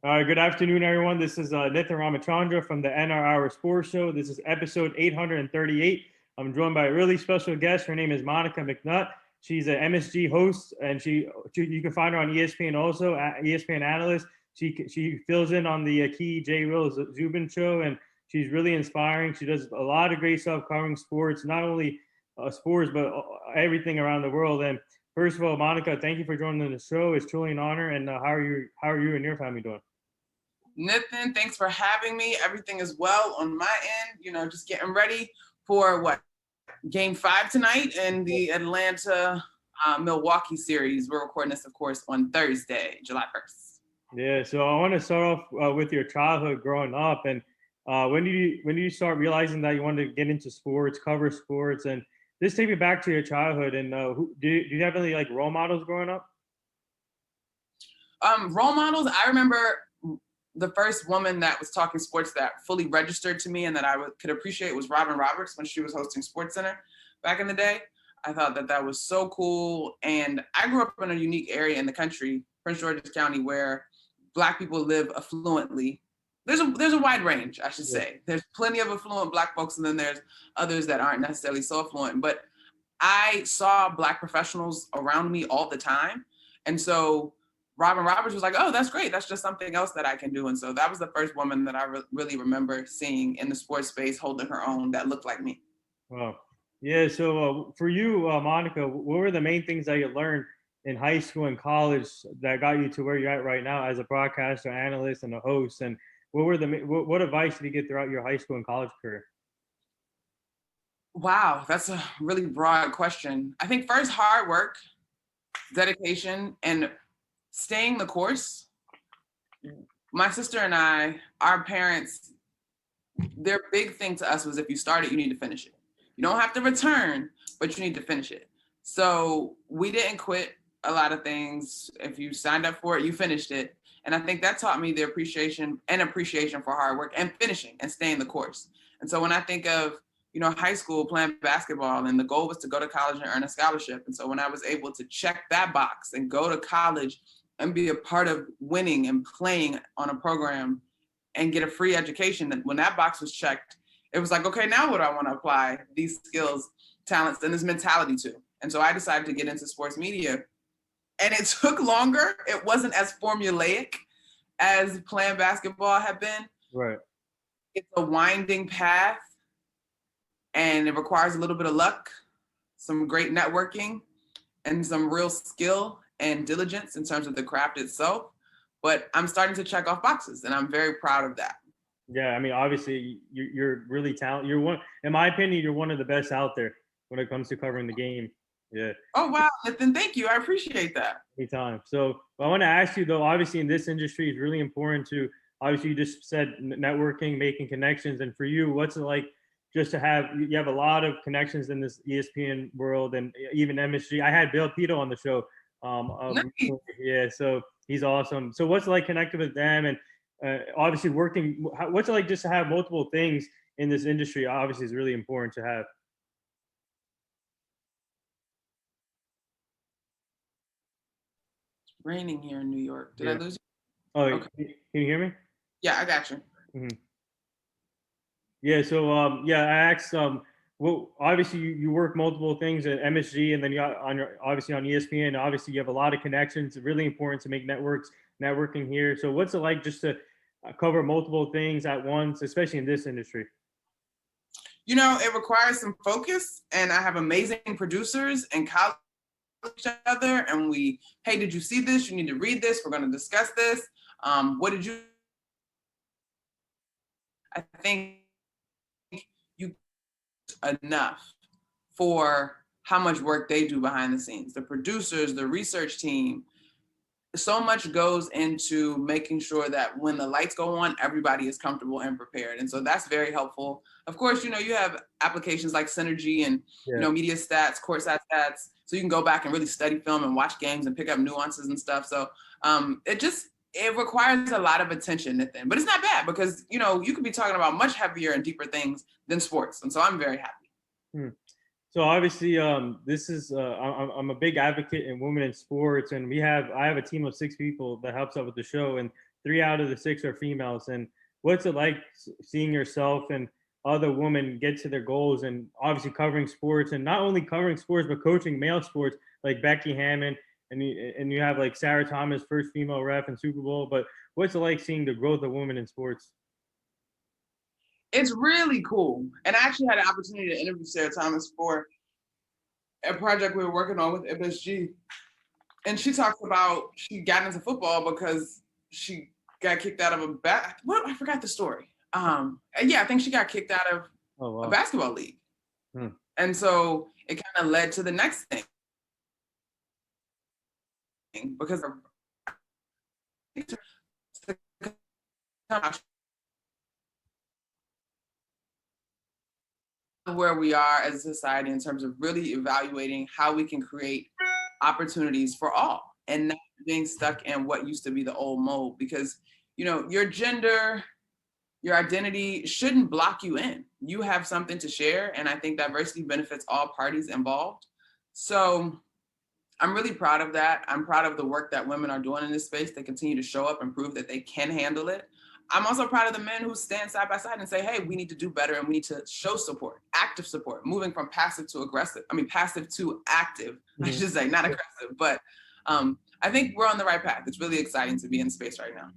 Good afternoon, everyone. This is Nithin Ramachandra from the NR Hour Sports Show. This is episode 838. I'm joined by a really special guest. Her name is Monica McNutt. She's an MSG host, and you can find her on ESPN also, ESPN Analyst. She fills in on the key J. Will Zubin show, and she's really inspiring. She does a lot of great stuff covering sports, not only sports, but everything around the world. And first of all, Monica, thank you for joining the show. It's truly an honor. And how are you and your family doing? Nathan, thanks for having me. Everything is well on my end. Just getting ready for Game 5 tonight in the Atlanta Milwaukee series. We're recording this, of course, on Thursday, July 1st. Yeah, so I want to start off with your childhood growing up, and when did you start realizing that you wanted to get into sports, cover sports, and just take me back to your childhood. And do you have any like role models growing up? Role models, I remember the first woman that was talking sports that fully registered to me and that I could appreciate was Robin Roberts when she was hosting SportsCenter back in the day. I thought that was so cool. And I grew up in a unique area in the country, Prince George's County, where Black people live affluently. There's a wide range, I should say. There's plenty of affluent Black folks, and then there's others that aren't necessarily so affluent. But I saw Black professionals around me all the time. And so Robin Roberts was like, oh, that's great. That's just something else that I can do. And so that was the first woman that I really remember seeing in the sports space holding her own that looked like me. Wow. Yeah. So for you, Monica, what were the main things that you learned in high school and college that got you to where you're at right now as a broadcaster, analyst, and a host? And what advice did you get throughout your high school and college career? Wow, that's a really broad question. I think first, hard work, dedication, and staying the course. My sister and I, our parents, their big thing to us was if you start it, you need to finish it. You don't have to return, but you need to finish it. So we didn't quit a lot of things. If you signed up for it, you finished it. And I think that taught me the appreciation for hard work and finishing and staying the course. And so when I think of, high school playing basketball, and the goal was to go to college and earn a scholarship. And so when I was able to check that box and go to college and be a part of winning and playing on a program and get a free education, that when that box was checked, it was like, okay, now what do I want to apply these skills, talents, and this mentality to? And so I decided to get into sports media. And it took longer. It wasn't as formulaic as playing basketball had been. Right. It's a winding path, and it requires a little bit of luck, some great networking, and some real skill and diligence in terms of the craft itself. But I'm starting to check off boxes, and I'm very proud of that. Yeah, I mean, obviously, you're really talented. In my opinion, you're one of the best out there when it comes to covering the game. Yeah. Oh, wow, Nathan, thank you. I appreciate that. Anytime. So I want to ask you, though, obviously in this industry, it's really important to, obviously you just said networking, making connections. And for you, what's it like just to you have a lot of connections in this ESPN world and even MSG. I had Bill Pito on the show. Nice. Yeah, so he's awesome. So what's it like connecting with them and obviously working, what's it like just to have multiple things in this industry? Obviously is really important to have. Raining here in New York. Did I lose you? Oh, okay. Can you hear me? Yeah, I got you. Mm-hmm. Yeah, so I asked, well, obviously you work multiple things at MSG, and then obviously on ESPN. Obviously, you have a lot of connections. It's really important to make networking here. So, what's it like just to cover multiple things at once, especially in this industry? It requires some focus, and I have amazing producers and colleagues each other, and hey, did you see this? You need to read this. We're going to discuss this. What did you? I think you enough for how much work they do behind the scenes. The producers, the research team, so much goes into making sure that when the lights go on, everybody is comfortable and prepared. And so that's very helpful. Of course, you have applications like Synergy and, media stats, courtside stats. So you can go back and really study film and watch games and pick up nuances and stuff. So it requires a lot of attention, Nathan. But it's not bad because, you could be talking about much heavier and deeper things than sports. And so I'm very happy. So obviously, this is I'm a big advocate in women in sports, and I have a team of 6 people that helps out with the show. And 3 out of the 6 are females. And what's it like seeing yourself and other women get to their goals, and obviously covering sports, and not only covering sports but coaching male sports like Becky Hammond, and you have like Sarah Thomas, first female ref in Super Bowl. But what's it like seeing the growth of women in sports? It's really cool. And I actually had an opportunity to interview Sarah Thomas for a project we were working on with MSG. And she talks about she got into football because she got kicked out of I forgot the story. Yeah, I think she got kicked out of a basketball league. And so it kind of led to the next thing. Because where we are as a society in terms of really evaluating how we can create opportunities for all and not being stuck in what used to be the old mold, because your gender, your identity shouldn't block you in. You have something to share, and I think diversity benefits all parties involved. So I'm really proud of that. I'm proud of the work that women are doing in this space. They continue to show up and prove that they can handle it. I'm also proud of the men who stand side by side and say, hey, we need to do better, and we need to show support, active support, moving from passive to active, I should say, not aggressive. But I think we're on the right path. It's really exciting to be in space right now.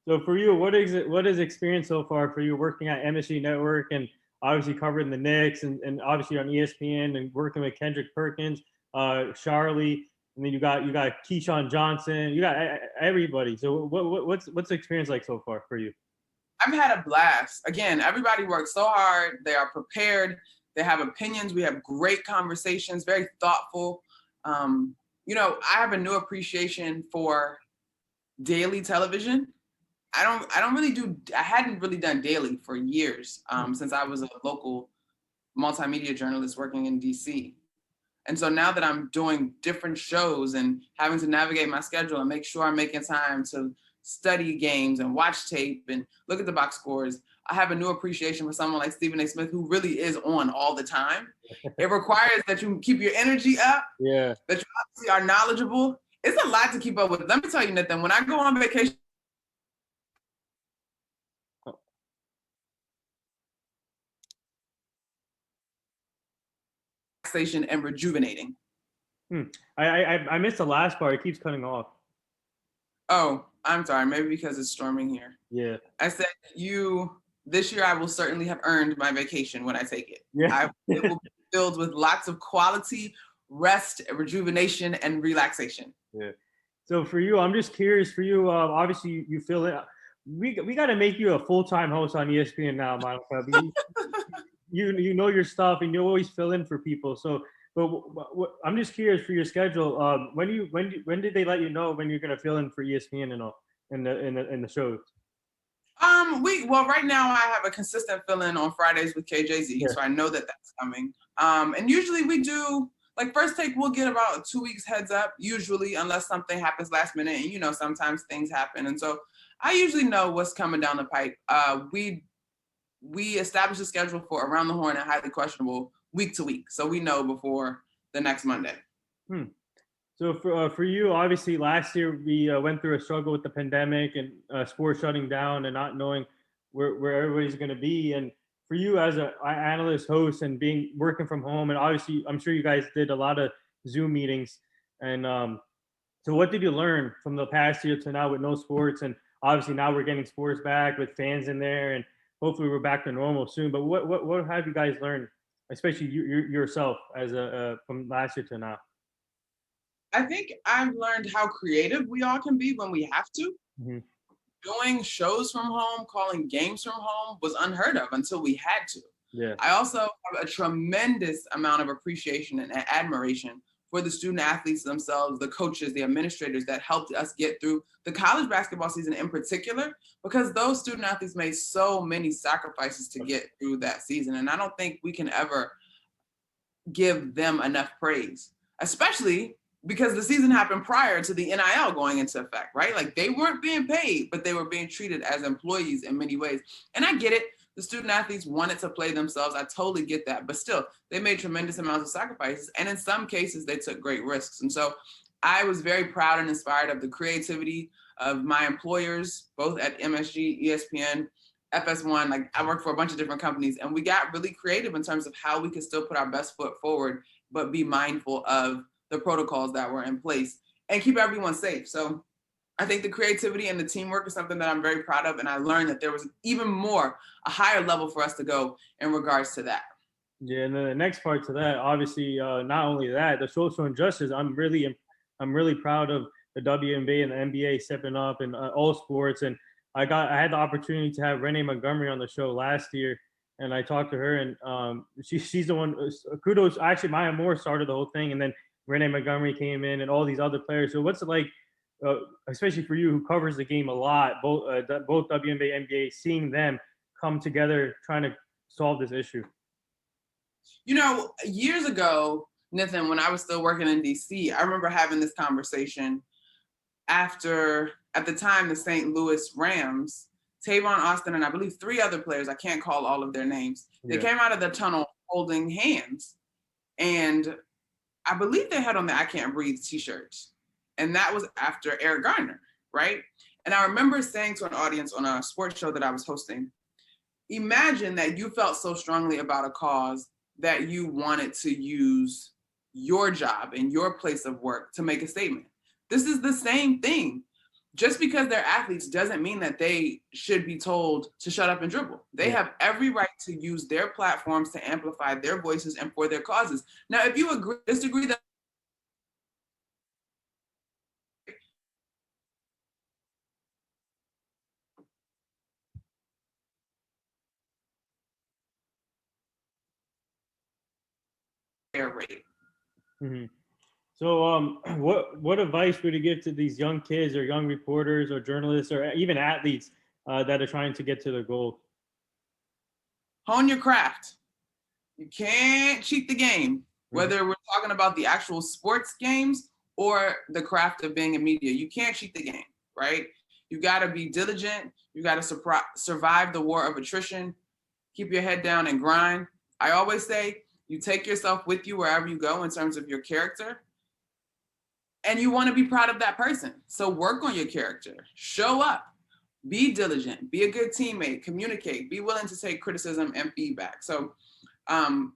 So for you, what is experience so far for you working at MSG Network and obviously covering the Knicks and obviously on ESPN and working with Kendrick Perkins, Charlie, and then you got Keyshawn Johnson, you got everybody. So what's the experience like so far for you? I've had a blast. Again, everybody works so hard. They are prepared. They have opinions. We have great conversations, very thoughtful. I have a new appreciation for daily television. I hadn't really done daily for years, since I was a local multimedia journalist working in DC. And so now that I'm doing different shows and having to navigate my schedule and make sure I'm making time to study games and watch tape and look at the box scores, I have a new appreciation for someone like Stephen A. Smith, who really is on all the time. It requires that you keep your energy up, that you obviously are knowledgeable. It's a lot to keep up with. Let me tell you, Nathan, when I go on vacation, and rejuvenating. I missed the last part. It keeps cutting off. Oh, I'm sorry. Maybe because it's storming here. Yeah. I said this year I will certainly have earned my vacation when I take it. Yeah. It will be filled with lots of quality rest, rejuvenation, and relaxation. Yeah. So for you, I'm just curious for you, obviously you feel it. We got to make you a full-time host on ESPN now, Monica. You know your stuff, and you always fill in for people. So, but I'm just curious for your schedule. When did they let you know when you're gonna fill in for ESPN and all in the shows? Right now I have a consistent fill-in on Fridays with KJZ, so I know that that's coming. And usually we do First Take. We'll get about 2 weeks heads up, usually, unless something happens last minute, and sometimes things happen, and so I usually know what's coming down the pipe. We establish a schedule for Around the Horn and Highly Questionable week to week, so we know before the next Monday. So for you, obviously last year we went through a struggle with the pandemic and sports shutting down and not knowing where everybody's going to be. And for you as an analyst, host, and working from home, and obviously I'm sure you guys did a lot of Zoom meetings. And so what did you learn from the past year to now with no sports? And obviously now we're getting sports back with fans in there, and hopefully we're back to normal soon. But what have you guys learned, especially yourself as from last year to now? I think I've learned how creative we all can be when we have to. Doing shows from home, calling games from home was unheard of until we had to. Yeah. I also have a tremendous amount of appreciation and admiration for the student athletes themselves, the coaches, the administrators that helped us get through the college basketball season in particular, because those student athletes made so many sacrifices to get through that season. And I don't think we can ever give them enough praise, especially because the season happened prior to the NIL going into effect, right? They weren't being paid, but they were being treated as employees in many ways. And I get it. The student athletes wanted to play themselves. I totally get that. But still, they made tremendous amounts of sacrifices. And in some cases, they took great risks. And so I was very proud and inspired of the creativity of my employers, both at MSG, ESPN, FS1. Like I worked for a bunch of different companies, and we got really creative in terms of how we could still put our best foot forward, but be mindful of the protocols that were in place and keep everyone safe. So I think the creativity and the teamwork is something that I'm very proud of. And I learned that there was even more, a higher level for us to go in regards to that. Yeah, and then the next part to that, obviously, not only that, the social injustice. I'm really proud of the WNBA and the NBA stepping up in all sports. And I had the opportunity to have Renee Montgomery on the show last year, and I talked to her, and she's the one. Kudos, actually, Maya Moore started the whole thing, and then Renee Montgomery came in, and all these other players. So what's it like, especially for you who covers the game a lot, both WNBA, NBA, seeing them come together trying to solve this issue? You know, years ago, Nathan, when I was still working in DC, I remember having this conversation after, at the time, the St. Louis Rams, Tavon Austin, and I believe 3 other players, I can't call all of their names, they came out of the tunnel holding hands. And I believe they had on the I Can't Breathe t-shirts. And that was after Eric Garner, right? And I remember saying to an audience on a sports show that I was hosting, imagine that you felt so strongly about a cause that you wanted to use your job and your place of work to make a statement. This is the same thing. Just because they're athletes doesn't mean that they should be told to shut up and dribble. They have every right to use their platforms to amplify their voices and for their causes. Now, if you disagree that rate. Mm-hmm. So, what advice would you give to these young kids or young reporters or journalists or even athletes that are trying to get to their goal? Hone your craft. You can't cheat the game, whether we're talking about the actual sports games or the craft of being in media. You can't cheat the game, right? You got to be diligent. You got to survive the war of attrition. Keep your head down and grind. I always say you take yourself with you wherever you go in terms of your character. And you want to be proud of that person. So work on your character. Show up. Be diligent. Be a good teammate. Communicate. Be willing to take criticism and feedback. So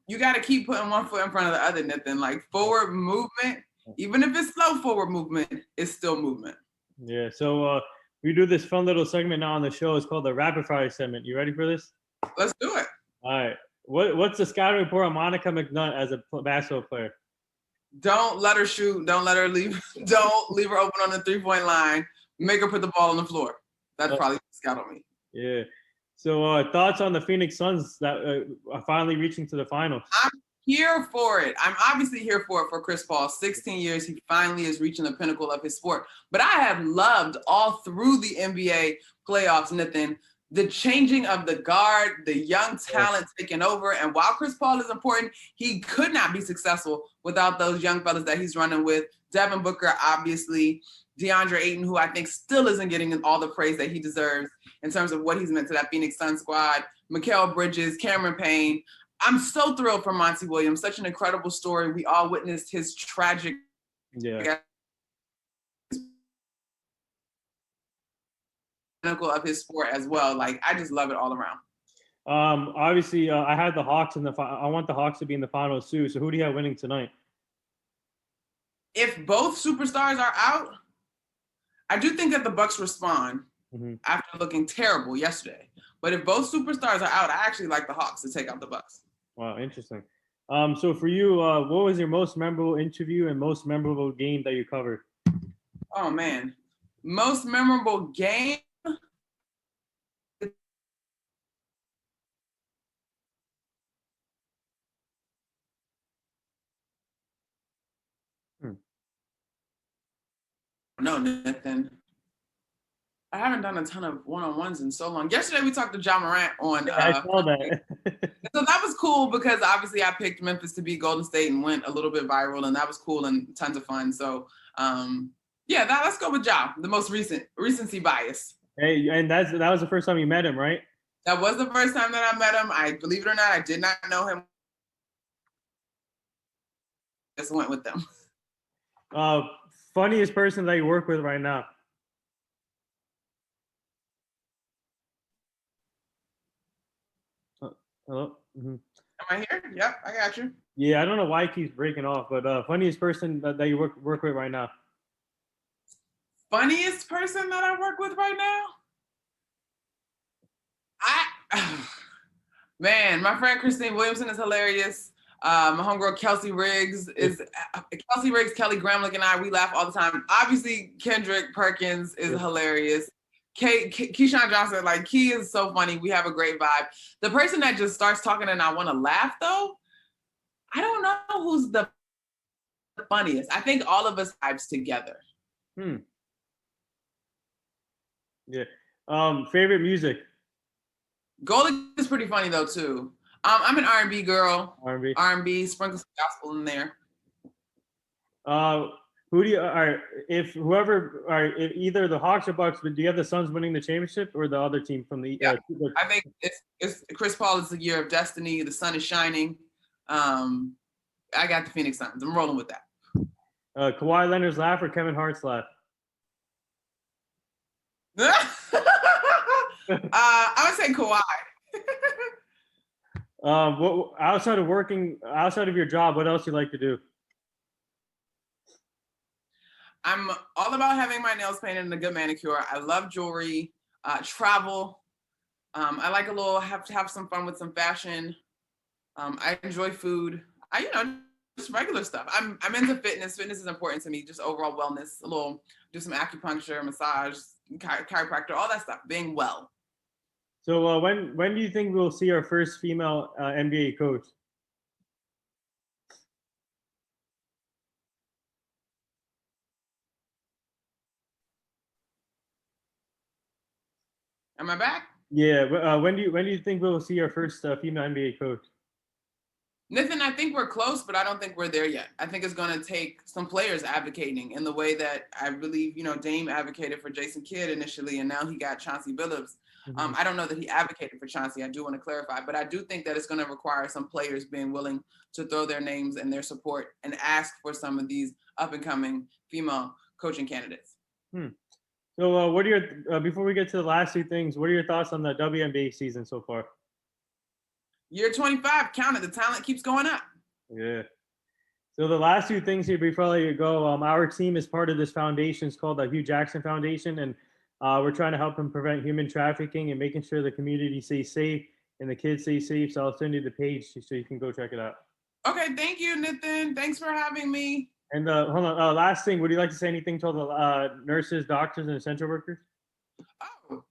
you got to keep putting one foot in front of the other, Nathan. Like forward movement, even if it's slow forward movement, it's still movement. Yeah. So we do this fun little segment now on the show. It's called the Rapid Fire segment. You ready for this? Let's do it. All right. What's the scouting report on Monica McNutt as a basketball player? Don't let her shoot. Don't let her leave. Don't leave her open on the 3-point line. Make her put the ball on the floor. That's probably scout on me. Yeah. So thoughts on the Phoenix Suns that are finally reaching to the finals? I'm here for it. I'm obviously here for it for Chris Paul. 16 years, he finally is reaching the pinnacle of his sport. But I have loved all through the NBA playoffs, Nathan, the changing of the guard, the young talent taking over. And while Chris Paul is important, he could not be successful without those young fellas that he's running with. Devin Booker, obviously, DeAndre Ayton, who I think still isn't getting all the praise that he deserves in terms of what he's meant to that Phoenix Suns squad. Mikal Bridges, Cameron Payne. I'm so thrilled for Monty Williams. Such an incredible story. We all witnessed his tragic pinnacle of his sport as well. Like, I just love it all around. Obviously, I had the Hawks in the. I want the Hawks to be in the finals too. So who do you have winning tonight? If both superstars are out, I do think that the Bucks respond after looking terrible yesterday. But if both superstars are out, I actually like the Hawks to take out the Bucks. Wow, interesting. So for you, what was your most memorable interview and most memorable game that you covered? Oh man, most memorable game. No, Nathan. I haven't done a ton of one-on-ones in so long. Yesterday we talked to John Morant on. I saw that. So that was cool because obviously I picked Memphis to beat Golden State and went a little bit viral, and that was cool and tons of fun. So yeah, let's go with Ja, the most recency bias. Hey, and that was the first time you met him, right? That was the first time that I met him. I believe it or not, I did not know him. Just went with them. Funniest person that you work with right now? Hello. Mm-hmm. Am I here? Yep, I got you. Yeah, I don't know why it keeps breaking off, but funniest person that you work with right now. Funniest person that I work with right now? Man, my friend Christine Williamson is hilarious. My homegirl Kelsey Riggs is Kelly Gramlich, and we laugh all the time. Obviously, Kendrick Perkins is hilarious. Keyshawn Johnson, like Key is so funny. We have a great vibe. The person that just starts talking and I want to laugh though, I don't know who's the funniest. I think all of us vibes together. Yeah. Favorite music? Goldie is pretty funny though too. I'm an R&B girl. R&B, sprinkle some gospel in there. Who do you? All right, if either the Hawks or Bucks, but do you have the Suns winning the championship or the other team from the? Yeah, I think it's Chris Paul is the year of destiny. The sun is shining. I got the Phoenix Suns. I'm rolling with that. Kawhi Leonard's laugh or Kevin Hart's laugh? I would say Kawhi. What outside of your job, what else you like to do? I'm all about having my nails painted and a good manicure. I love jewelry, travel. I like have to have some fun with some fashion. I enjoy food. Just regular stuff. I'm into fitness. Fitness is important to me. Just overall wellness. Do some acupuncture, massage, chiropractor, all that stuff. Being well. So when do you think we'll see our first female NBA coach? Am I back? Yeah. When do you think we'll see our first female NBA coach? Nathan, I think we're close, but I don't think we're there yet. I think it's going to take some players advocating in the way that I believe, Dame advocated for Jason Kidd initially, and now he got Chauncey Billups. Mm-hmm. I don't know that he advocated for Chauncey. I do want to clarify, but I do think that it's going to require some players being willing to throw their names and their support and ask for some of these up-and-coming female coaching candidates. So what are your, before we get to the last two things, what are your thoughts on the WNBA season so far? Year 25, count it. The talent keeps going up. Yeah. So the last two things here before I let you go, our team is part of this foundation. It's called the Hugh Jackson Foundation, and we're trying to help them prevent human trafficking and making sure the community stays safe and the kids stay safe. So I'll send you the page so you can go check it out. Okay, thank you, Nathan. Thanks for having me. And hold on, last thing, would you like to say anything to the nurses, doctors, and essential workers? Oh,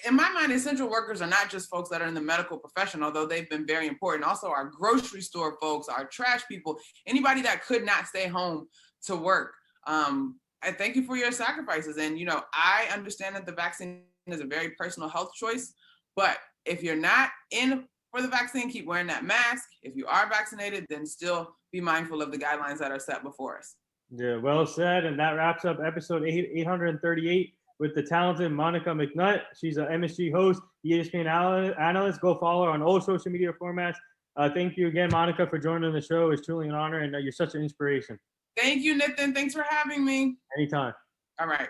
in my mind, essential workers are not just folks that are in the medical profession, although they've been very important. Also, our grocery store folks, our trash people, anybody that could not stay home to work. I thank you for your sacrifices. And, I understand that the vaccine is a very personal health choice, but if you're not in for the vaccine, keep wearing that mask. If you are vaccinated, then still be mindful of the guidelines that are set before us. Yeah, well said. And that wraps up episode 838 with the talented Monica McNutt. She's an MSG host, ESPN analyst. Go follow her on all social media formats. Thank you again, Monica, for joining the show. It's truly an honor, and you're such an inspiration. Thank you, Nathan. Thanks for having me. Anytime. All right.